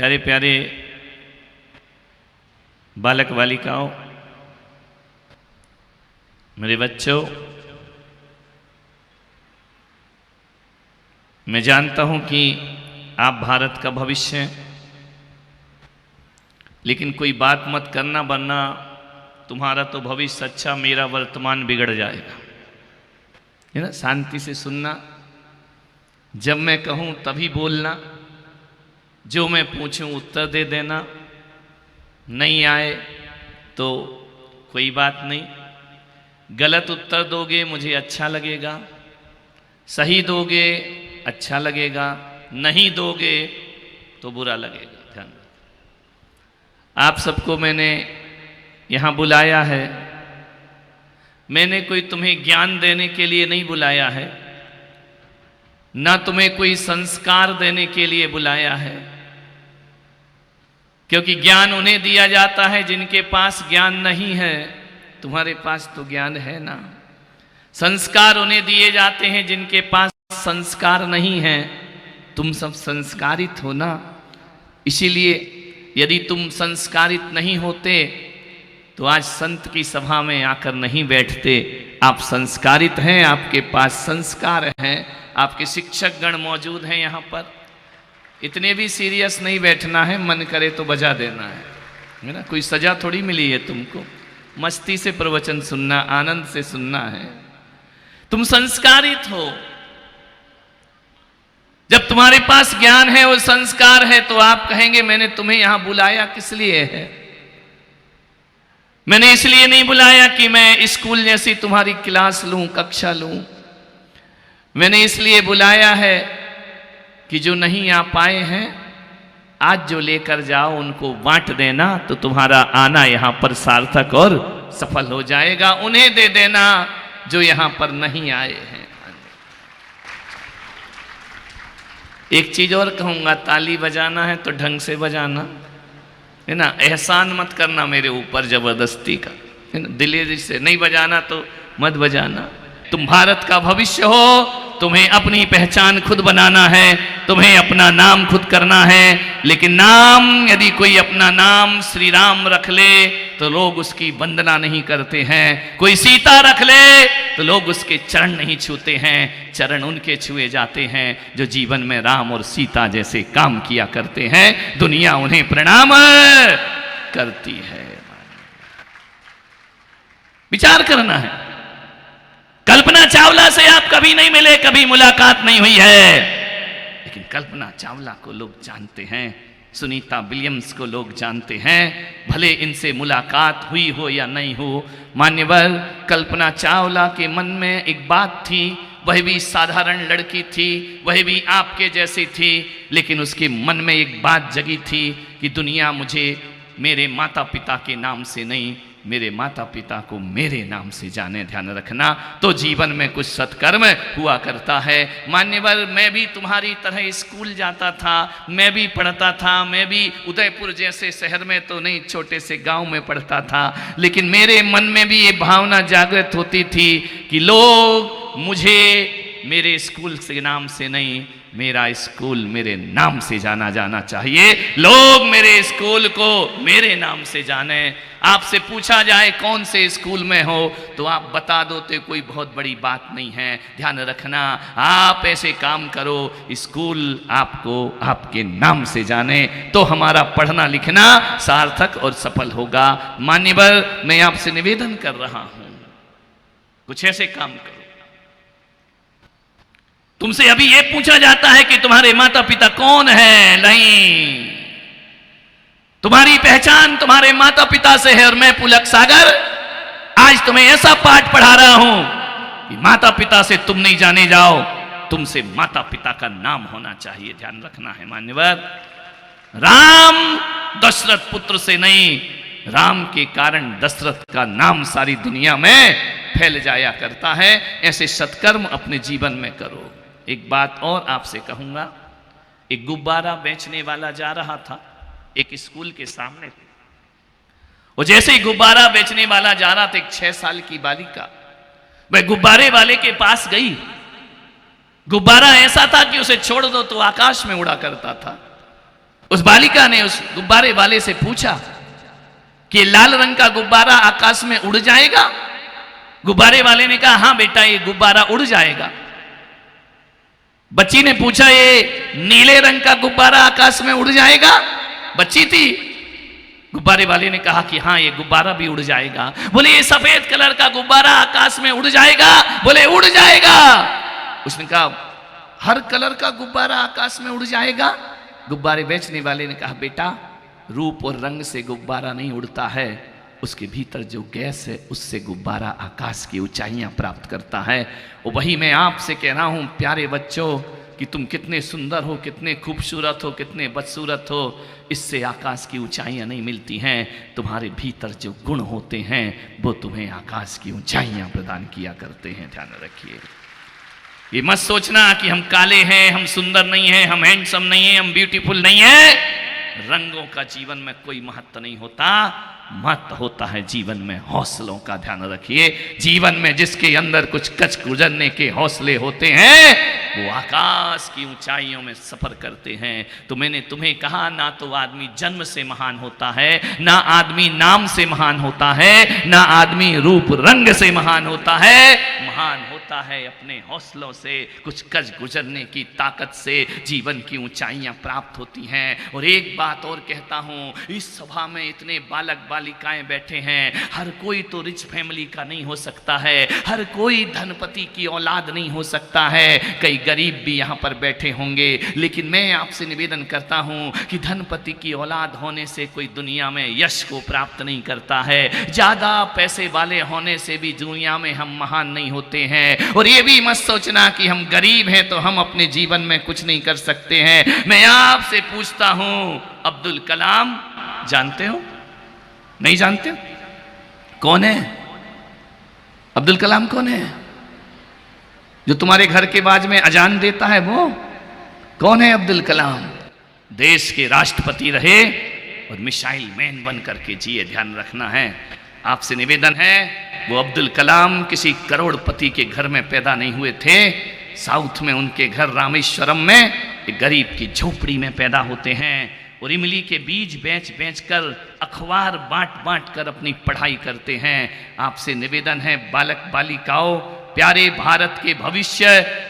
प्यारे प्यारे बालक बालिकाओं, मेरे बच्चों, मैं जानता हूं कि आप भारत का भविष्य हैं, लेकिन कोई बात मत करना वरना तुम्हारा तो भविष्य अच्छा, मेरा वर्तमान बिगड़ जाएगा। है ना? शांति से सुनना, जब मैं कहूं तभी बोलना, जो मैं पूछूं उत्तर दे देना, नहीं आए तो कोई बात नहीं। गलत उत्तर दोगे मुझे अच्छा लगेगा, सही दोगे अच्छा लगेगा, नहीं दोगे तो बुरा लगेगा। ध्यान, आप सबको मैंने यहाँ बुलाया है, मैंने कोई तुम्हें ज्ञान देने के लिए नहीं बुलाया है, ना तुम्हें कोई संस्कार देने के लिए बुलाया है, क्योंकि ज्ञान उन्हें दिया जाता है जिनके पास ज्ञान नहीं है। तुम्हारे पास तो ज्ञान है ना। संस्कार उन्हें दिए जाते हैं जिनके पास संस्कार नहीं है। तुम सब संस्कारित हो ना, इसीलिए यदि तुम संस्कारित नहीं होते तो आज संत की सभा में आकर नहीं बैठते। आप संस्कारित हैं, आपके पास संस्कार हैं, आपके शिक्षक गण मौजूद हैं यहाँ पर। इतने भी सीरियस नहीं बैठना है, मन करे तो बजा देना है ना। कोई सजा थोड़ी मिली है तुमको, मस्ती से प्रवचन सुनना, आनंद से सुनना है। तुम संस्कारित हो। जब तुम्हारे पास ज्ञान है और संस्कार है तो आप कहेंगे मैंने तुम्हें यहां बुलाया किस लिए है। मैंने इसलिए नहीं बुलाया कि मैं स्कूल जैसी तुम्हारी क्लास लूं, कक्षा लूं। मैंने इसलिए बुलाया है कि जो नहीं आ पाए हैं आज जो लेकर जाओ उनको बांट देना, तो तुम्हारा आना यहां पर सार्थक और सफल हो जाएगा। उन्हें दे देना जो यहां पर नहीं आए हैं। एक चीज और कहूंगा, ताली बजाना है तो ढंग से बजाना, है ना। एहसान मत करना मेरे ऊपर जबरदस्ती का, है ना। दिलेरी से नहीं बजाना तो मत बजाना। तुम भारत का भविष्य हो, तुम्हें अपनी पहचान खुद बनाना है, तुम्हें अपना नाम खुद करना है। लेकिन नाम, यदि कोई अपना नाम श्री राम रख ले तो लोग उसकी वंदना नहीं करते हैं। कोई सीता रख ले तो लोग उसके चरण नहीं छूते हैं। चरण उनके छुए जाते हैं जो जीवन में राम और सीता जैसे काम किया करते हैं। दुनिया उन्हें प्रणाम करती है। विचार करना है। कल्पना चावला से आप कभी नहीं मिले, कभी मुलाकात नहीं हुई है, लेकिन कल्पना चावला को लोग जानते हैं, सुनीता विलियम्स को लोग जानते हैं, भले इनसे मुलाकात हुई हो या नहीं हो। मान्यवर, कल्पना चावला के मन में एक बात थी, वह भी साधारण लड़की थी, वह भी आपके जैसी थी, लेकिन उसके मन में एक बात जगी थी कि दुनिया मुझे मेरे माता पिता के नाम से नहीं, मेरे माता पिता को मेरे नाम से जाने। ध्यान रखना, तो जीवन में कुछ सत्कर्म हुआ करता है। मान्यवर, मैं भी तुम्हारी तरह स्कूल जाता था, मैं भी पढ़ता था, मैं भी उदयपुर जैसे शहर में तो नहीं, छोटे से गांव में पढ़ता था, लेकिन मेरे मन में भी ये भावना जागृत होती थी कि लोग मुझे मेरे स्कूल के नाम से नहीं, मेरा स्कूल मेरे नाम से जाना चाहिए। लोग मेरे स्कूल को मेरे नाम से जाने। आपसे पूछा जाए कौन से स्कूल में हो तो आप बता दो तो कोई बहुत बड़ी बात नहीं है। ध्यान रखना, आप ऐसे काम करो स्कूल आपको आपके नाम से जाने, तो हमारा पढ़ना लिखना सार्थक और सफल होगा। मान्यवर, मैं आपसे निवेदन कर रहा हूं, कुछ ऐसे काम करो। तुमसे अभी यह पूछा जाता है कि तुम्हारे माता पिता कौन है, नहीं, तुम्हारी पहचान तुम्हारे माता पिता से है। और मैं पुलक सागर आज तुम्हें ऐसा पाठ पढ़ा रहा हूं कि माता पिता से तुम नहीं जाने जाओ, तुमसे माता पिता का नाम होना चाहिए। ध्यान रखना है मान्यवर, राम दशरथ पुत्र से नहीं, राम के कारण दशरथ का नाम सारी दुनिया में फैल जाया करता है। ऐसे सत्कर्म अपने जीवन में करो। एक बात और आपसे कहूंगा, एक गुब्बारा बेचने वाला जा रहा था एक स्कूल के सामने, और जैसे ही गुब्बारा बेचने वाला जा रहा था, एक 6 साल की बालिका वह गुब्बारे वाले के पास गई। गुब्बारा ऐसा था कि उसे छोड़ दो तो आकाश में उड़ा करता था। उस बालिका ने उस गुब्बारे वाले से पूछा कि लाल रंग का गुब्बारा आकाश में उड़ जाएगा? गुब्बारे वाले ने कहा हां बेटा, ये गुब्बारा उड़ जाएगा। बच्ची ने पूछा ये नीले रंग का गुब्बारा आकाश में उड़ जाएगा? बच्ची थी। गुब्बारे वाले ने कहा कि हाँ, ये गुब्बारा भी उड़ जाएगा। बोले ये सफेद कलर का गुब्बारा आकाश में उड़ जाएगा? बोले उड़ जाएगा। उसने कहा हर कलर का गुब्बारा आकाश में उड़ जाएगा? गुब्बारे बेचने वाले ने कहा बेटा, रूप और रंग से गुब्बारा नहीं उड़ता है, उसके भीतर जो गैस है उससे गुब्बारा आकाश की ऊंचाइयां प्राप्त करता है। और वही मैं आपसे कह रहा हूं प्यारे बच्चों कि तुम कितने सुंदर हो, कितने खूबसूरत हो, कितने बदसूरत हो, इससे आकाश की ऊंचाइयां नहीं मिलती हैं। तुम्हारे भीतर जो गुण होते हैं वो तुम्हें आकाश की ऊंचाइयां प्रदान किया करते हैं। ध्यान रखिए। ये मत सोचना कि हम काले हैं, हम सुंदर नहीं हैं, हम हैंडसम नहीं हैं, हम ब्यूटीफुल नहीं हैं। रंगों का जीवन में कोई महत्व नहीं होता, महत्व होता है जीवन में हौसलों का। ध्यान रखिए, जीवन में जिसके अंदर कुछ कच गुजरने के हौसले होते हैं वो आकाश की ऊंचाइयों में सफर करते हैं। तो मैंने तुम्हें कहा ना तो आदमी जन्म से महान होता है, ना आदमी नाम से महान होता है, ना आदमी रूप रंग से महान होता है। महान होता है अपने हौसलों से, कुछ कच गुजरने की ताकत से जीवन की ऊंचाइयां प्राप्त होती हैं। और एक बात और कहता हूं, इस सभा में इतने बालक बालिकाएं बैठे हैं, हर कोई तो रिच फैमिली का नहीं हो सकता है, हर कोई धनपति की औलाद नहीं हो सकता है, कई गरीब भी यहाँ पर बैठे होंगे। लेकिन मैं आपसे निवेदन करता हूँ कि धनपति की औलाद होने से कोई दुनिया में यश को प्राप्त नहीं करता है, ज़्यादा पैसे वाले होने से भी दुनिया में हम महान नहीं होते हैं। और ये भी मत सोचना कि हम गरीब हैं तो हम अपने जीवन में कुछ नहीं कर सकते हैं। मैं आपसे पूछता हूँ, अब्दुल कलाम जानते हो? नहीं जानते? कौन है अब्दुल कलाम? कौन है जो तुम्हारे घर के बाज में अजान देता है? वो कौन है अब्दुल कलाम? देश के राष्ट्रपति रहे और मिसाइल मैन बन करके जिए। ध्यान रखना है, आपसे निवेदन है, वो अब्दुल कलाम किसी करोड़पति के घर में पैदा नहीं हुए थे। साउथ में उनके घर रामेश्वरम में एक गरीब की झोपड़ी में पैदा होते हैं और इमली के बीज बेच बेच कर, अखबार बांट बांट कर अपनी पढ़ाई करते हैं। आपसे निवेदन है बालक बालिकाओं, प्यारे भारत के भविष्य,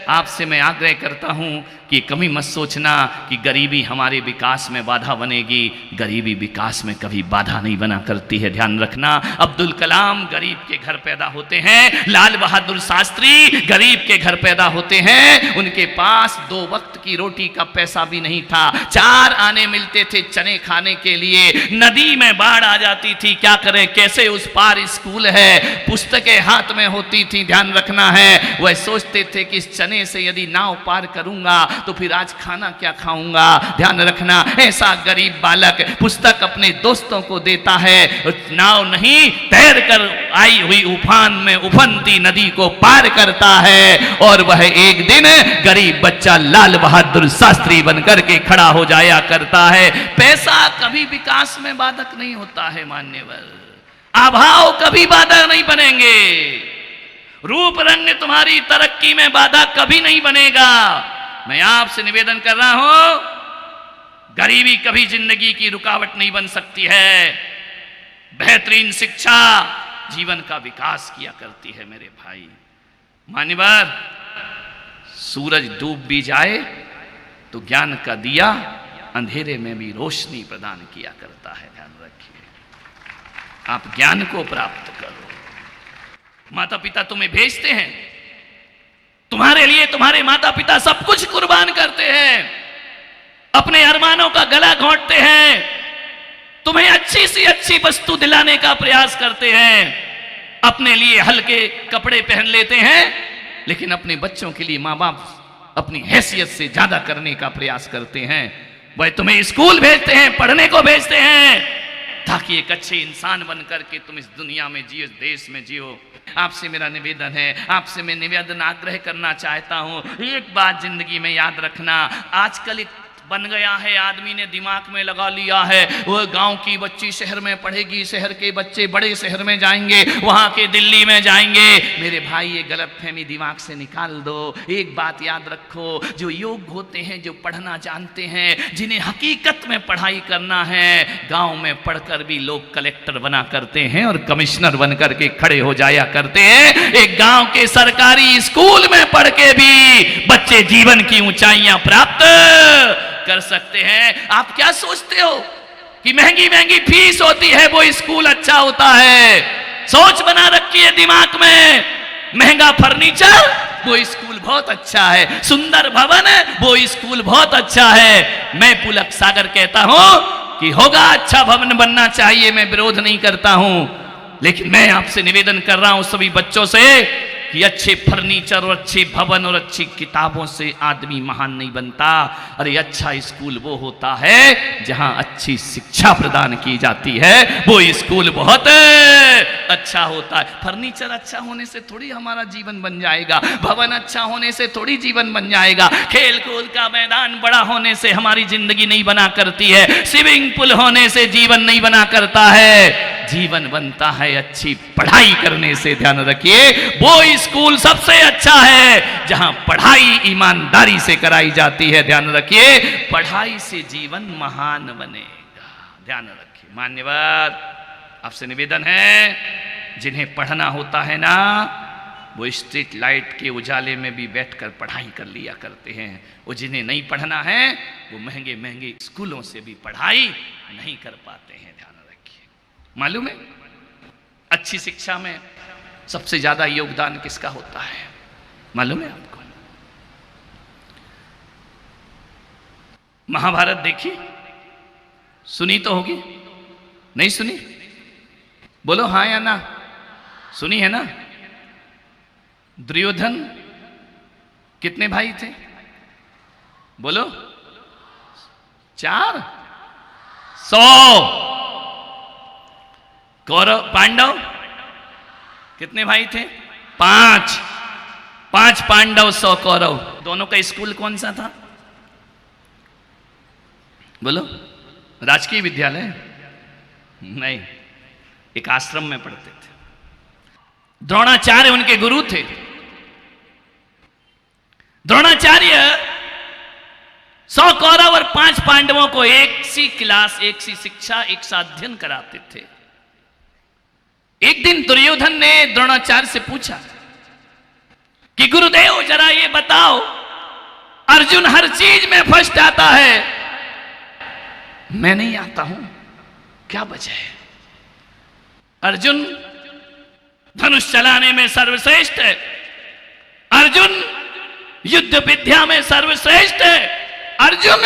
आपसे मैं आग्रह करता हूं कि कभी मत सोचना कि गरीबी हमारे विकास में बाधा बनेगी। गरीबी विकास में कभी बाधा नहीं बना करती है। ध्यान रखना, अब्दुल कलाम गरीब के घर पैदा होते हैं, लाल बहादुर शास्त्री गरीब के घर पैदा होते हैं। उनके पास 2 वक्त की रोटी का पैसा भी नहीं था, 4 आने मिलते थे चने खाने के लिए। नदी में बाढ़ आ जाती थी, क्या करें, कैसे उस पार स्कूल है, पुस्तकें हाथ में होती थी। ध्यान रखना है, वह सोचते थे कि इस चने से यदि नाव पार करूंगा तो फिर आज खाना क्या खाऊंगा। ध्यान रखना, ऐसा गरीब बालक पुस्तक अपने दोस्तों को देता है, नाव नहीं तैर कर आई हुई उफान में उफनती नदी को पार करता है और वह एक दिन गरीब बच्चा लाल बहादुर शास्त्री बनकर के खड़ा हो जाया करता है। पैसा कभी विकास में बाधक नहीं होता है मान्यवर, अभाव कभी बाधक नहीं बनेंगे, रूप रंग तुम्हारी तरक्की में बाधा कभी नहीं बनेगा। मैं आपसे निवेदन कर रहा हूं, गरीबी कभी जिंदगी की रुकावट नहीं बन सकती है। बेहतरीन शिक्षा जीवन का विकास किया करती है मेरे भाई। मान्यवर, सूरज डूब भी जाए तो ज्ञान का दिया अंधेरे में भी रोशनी प्रदान किया करता है। ध्यान रखिए, आप ज्ञान को प्राप्त करो। माता पिता तुम्हें भेजते हैं, तुम्हारे लिए तुम्हारे माता पिता सब कुछ कुर्बान करते हैं, अपने अरमानों का गला घोंटते हैं, तुम्हें अच्छी सी अच्छी वस्तु दिलाने का प्रयास करते हैं, अपने लिए हल्के कपड़े पहन लेते हैं, लेकिन अपने बच्चों के लिए माँ बाप अपनी हैसियत से ज्यादा करने का प्रयास करते हैं। वह तुम्हें स्कूल भेजते हैं, पढ़ने को भेजते हैं, ताकि एक अच्छे इंसान बनकर के तुम इस दुनिया में जियो, देश में जियो। आपसे मेरा निवेदन है, आपसे मैं निवेदन आग्रह करना चाहता हूं, एक बात जिंदगी में याद रखना, आजकल एक बन गया है, आदमी ने दिमाग में लगा लिया है, वो गांव की बच्ची शहर में पढ़ेगी, शहर के बच्चे बड़े शहर में जाएंगे, वहां के दिल्ली में जाएंगे। मेरे भाई ये गलतफहमी दिमाग से निकाल दो। एक बात याद रखो, जो योग्य होते हैं, जो पढ़ना जानते हैं, जिन्हें हकीकत में पढ़ाई करना है, गांव में पढ़कर भी लोग कलेक्टर बना करते हैं और कमिश्नर बन करके खड़े हो जाया करते हैं। एक गांव के सरकारी स्कूल में पढ़ के भी बच्चे जीवन की ऊंचाइयां प्राप्त कर सकते हैं। आप क्या सोचते हो कि महंगी महंगी फीस होती है वो स्कूल अच्छा होता है? सोच बना रखी है दिमाग में, महंगा फर्नीचर वो स्कूल बहुत अच्छा है, सुंदर भवन वो स्कूल बहुत अच्छा है। मैं पुलक सागर कहता हूं कि होगा, अच्छा भवन बनना चाहिए, मैं विरोध नहीं करता हूं, लेकिन मैं आपसे निवेदन कर रहा हूं सभी बच्चों से कि अच्छे फर्नीचर और अच्छे भवन और अच्छी किताबों से आदमी महान नहीं बनता। अरे अच्छा स्कूल वो होता है जहां अच्छी शिक्षा प्रदान की जाती है, वो स्कूल बहुत अच्छा होता है। फर्नीचर अच्छा होने से थोड़ी हमारा जीवन बन जाएगा, भवन अच्छा होने से थोड़ी जीवन बन जाएगा, खेल कूद का मैदान बड़ा होने से हमारी जिंदगी नहीं बना करती है, स्विमिंग पूल होने से जीवन नहीं बना करता है। जीवन बनता है अच्छी पढ़ाई करने से। ध्यान रखिए, वो स्कूल सबसे अच्छा है जहां पढ़ाई ईमानदारी से कराई जाती है। ध्यान रखिए, पढ़ाई से जीवन महान बनेगा। ध्यान रखिए। मान्यवर, आपसे निवेदन है, जिन्हें पढ़ना होता है ना, वो स्ट्रीट लाइट के उजाले में भी बैठकर पढ़ाई कर लिया करते हैं। वो जिन्हें नहीं पढ़ना है, वो महंगे महंगे स्कूलों से भी पढ़ाई नहीं कर पाते हैं। ध्यान रखिए। मालूम है, अच्छी शिक्षा में सबसे ज्यादा योगदान किसका होता है? मालूम है आपको? महाभारत देखी, सुनी तो होगी, नहीं सुनी? बोलो हाँ या ना। सुनी है ना? दुर्योधन कितने भाई थे? बोलो 400। कौरव पांडव कितने भाई थे? 5। 5 पांडव 100 कौरव। दोनों का स्कूल कौन सा था? बोलो। राजकीय विद्यालय? नहीं, एक आश्रम में पढ़ते थे। द्रोणाचार्य उनके गुरु थे। द्रोणाचार्य 100 कौरव और 5 पांडवों को एक सी क्लास, एक सी शिक्षा, एक सा अध्ययन कराते थे। एक दिन दुर्योधन ने द्रोणाचार्य से पूछा कि गुरुदेव जरा ये बताओ, अर्जुन हर चीज में फर्स्ट आता है, मैं नहीं आता हूं, क्या वजह है? अर्जुन धनुष चलाने में सर्वश्रेष्ठ है, अर्जुन युद्ध विद्या में सर्वश्रेष्ठ है, अर्जुन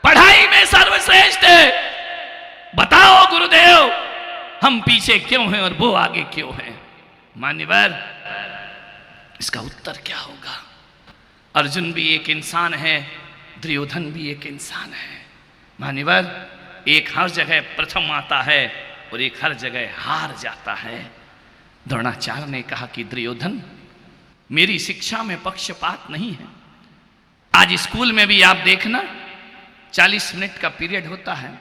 पढ़ाई में सर्वश्रेष्ठ है, बताओ गुरुदेव हम पीछे क्यों हैं और वो आगे क्यों हैं? मान्यवर, इसका उत्तर क्या होगा? अर्जुन भी एक इंसान है, दुर्योधन भी एक इंसान है। मान्यवर, एक हर जगह प्रथम आता है और एक हर जगह हार जाता है। द्रोणाचार्य ने कहा कि दुर्योधन, मेरी शिक्षा में पक्षपात नहीं है। आज स्कूल में भी आप देखना 40 मिनट का पीरियड होता है।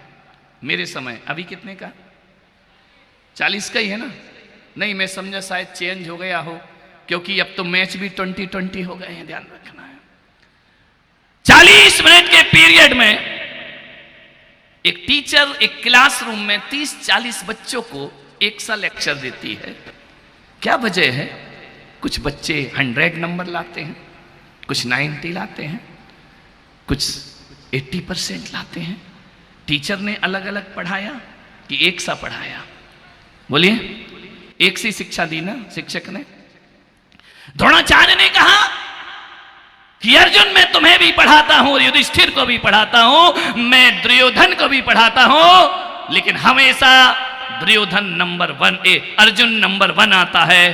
मेरे समय अभी कितने का? 40 का ही है ना? नहीं, मैं समझा शायद चेंज हो गया हो, क्योंकि अब तो मैच भी 20-20 हो गए हैं। ध्यान रखना है। 40 मिनट के पीरियड में एक टीचर एक क्लासरूम में 30-40 बच्चों को एक सा लेक्चर देती है। क्या वजह है? कुछ बच्चे 100 नंबर लाते हैं, कुछ 90 लाते हैं, कुछ 80% लाते हैं। टीचर ने अलग अलग पढ़ाया कि एक सा पढ़ाया? बोलिए, एक सी शिक्षा दी ना शिक्षक ने? द्रोणाचार्य ने कहा कि अर्जुन मैं तुम्हें भी पढ़ाता हूं, युधिष्ठिर को भी पढ़ाता हूं, मैं दुर्योधन को भी पढ़ाता हूं, लेकिन हमेशा दुर्योधन नंबर 1, अर्जुन नंबर 1 आता है।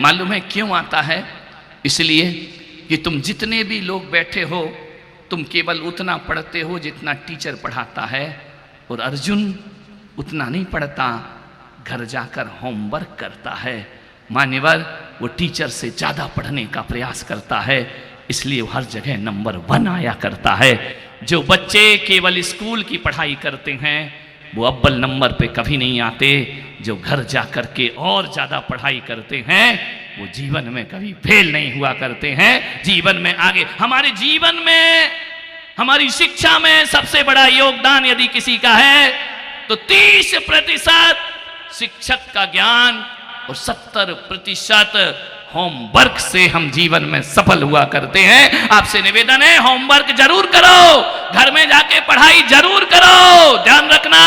मालूम है क्यों आता है? इसलिए कि तुम जितने भी लोग बैठे हो, तुम केवल उतना पढ़ते हो जितना टीचर पढ़ाता है, और अर्जुन उतना नहीं पढ़ता, घर जाकर होमवर्क करता है। मान्यवर, वो टीचर से ज्यादा पढ़ने का प्रयास करता है। इसलिए वो हर जगह नंबर 1 आया करता है। जो बच्चे केवल स्कूल की पढ़ाई करते हैं वो अव्वल नंबर पे कभी नहीं आते। जो घर जा कर के और ज्यादा पढ़ाई करते हैं वो जीवन में कभी फेल नहीं हुआ करते हैं, जीवन में आगे। हमारे जीवन में, हमारी शिक्षा में सबसे बड़ा योगदान यदि किसी का है तो 30% शिक्षक का ज्ञान और 70% होमवर्क से हम जीवन में सफल हुआ करते हैं। आपसे निवेदन है, होमवर्क जरूर करो, घर में जाके पढ़ाई जरूर करो। ध्यान रखना,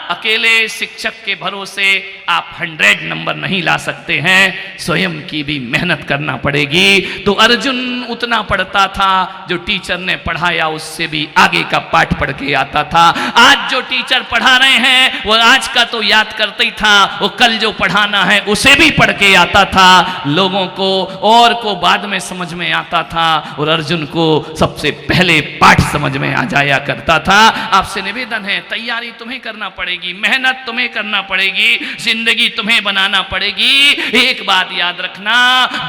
अकेले शिक्षक के भरोसे आप 100 नंबर नहीं ला सकते हैं, स्वयं की भी मेहनत करना पड़ेगी। तो अर्जुन उतना पढ़ता था जो टीचर ने पढ़ाया उससे भी आगे का पाठ पढ़ के आता था। आज जो टीचर पढ़ा रहे हैं वो आज का तो याद करते ही था, वो कल जो पढ़ाना है उसे भी पढ़ के आता था। लोगों को और को बाद में समझ में आता था और अर्जुन को सबसे पहले पाठ समझ में आ जाया करता था। आपसे निवेदन है, तैयारी तुम्हें करना पड़ेगी, मेहनत तुम्हें करना पड़ेगी, जिंदगी तुम्हें बनाना पड़ेगी। एक बात याद रखना,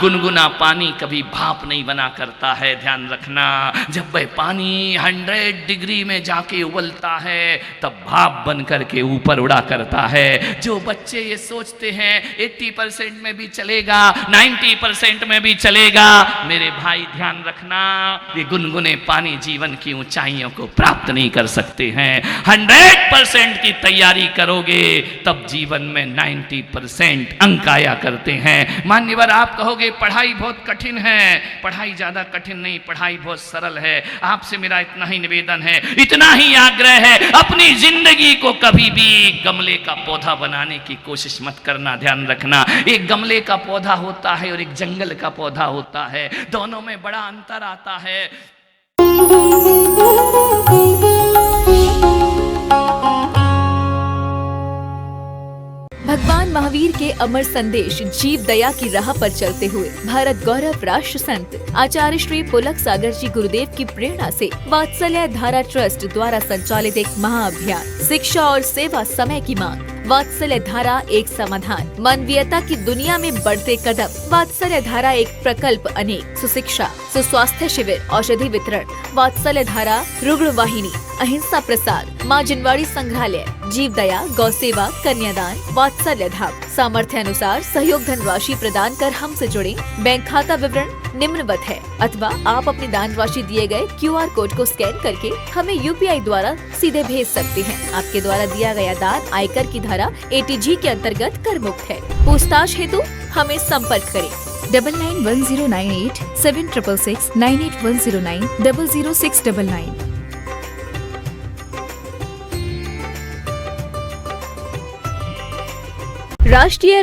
गुनगुना पानी कभी भाप नहीं बना करता है। ध्यान रखना, जब वह पानी 100 डिग्री में जाके उबलता है तब भाप बन करके ऊपर उड़ा करता है। जो बच्चे ये सोचते हैं 80% में भी चलेगा, 90% में भी चलेगा, मेरे भाई ध्यान रखना, ये गुनगुने पानी जीवन की ऊंचाइयों को प्राप्त नहीं कर सकते हैं। 100% की तैयारी करोगे तब जीवन में 90% अंक आया करते हैं। मान्यवर, आप कहोगे पढ़ाई बहुत कठिन है, पढ़ाई ज्यादा कठिन नहीं, पढ़ाई बहुत सरल है। आपसे मेरा इतना ही निवेदन है, इतना ही आग्रह है, अपनी जिंदगी को कभी भी गमले का पौधा बनाने की कोशिश मत करना। ध्यान रखना, एक गमले का पौधा होता है और एक जंगल का पौधा होता है, दोनों में बड़ा अंतर आता है। भगवान महावीर के अमर संदेश जीव दया की राह पर चलते हुए भारत गौरव राष्ट्र संत आचार्य श्री पुलक सागर जी गुरुदेव की प्रेरणा से वात्सल्य धारा ट्रस्ट द्वारा संचालित एक महाअभियान शिक्षा और सेवा समय की मांग। वात्सल्य धारा एक समाधान, मानवीयता की दुनिया में बढ़ते कदम। वात्सल्य धारा एक प्रकल्प अनेक, सुशिक्षा, सुस्वास्थ्य शिविर, औषधि वितरण, वात्सल्य धारा रुग्ण वाहिनी, अहिंसा प्रसाद, माँ जिनवाड़ी संग्रहालय, जीव दया, गौ सेवा, कन्यादान, वात्सल्य धाम। सामर्थ्य अनुसार सहयोग धनराशि प्रदान कर हमसे जुड़े। बैंक खाता विवरण निम्नवत है, अथवा आप अपनी दान राशि दिए गए QR कोड को स्कैन करके हमें UPI द्वारा सीधे भेज सकते हैं। आपके द्वारा दिया गया दान आयकर की धारा ATG के अंतर्गत कर मुक्त है। पूछताछ हेतु हमें संपर्क करें 991098 7666 98109 00699। राष्ट्रीय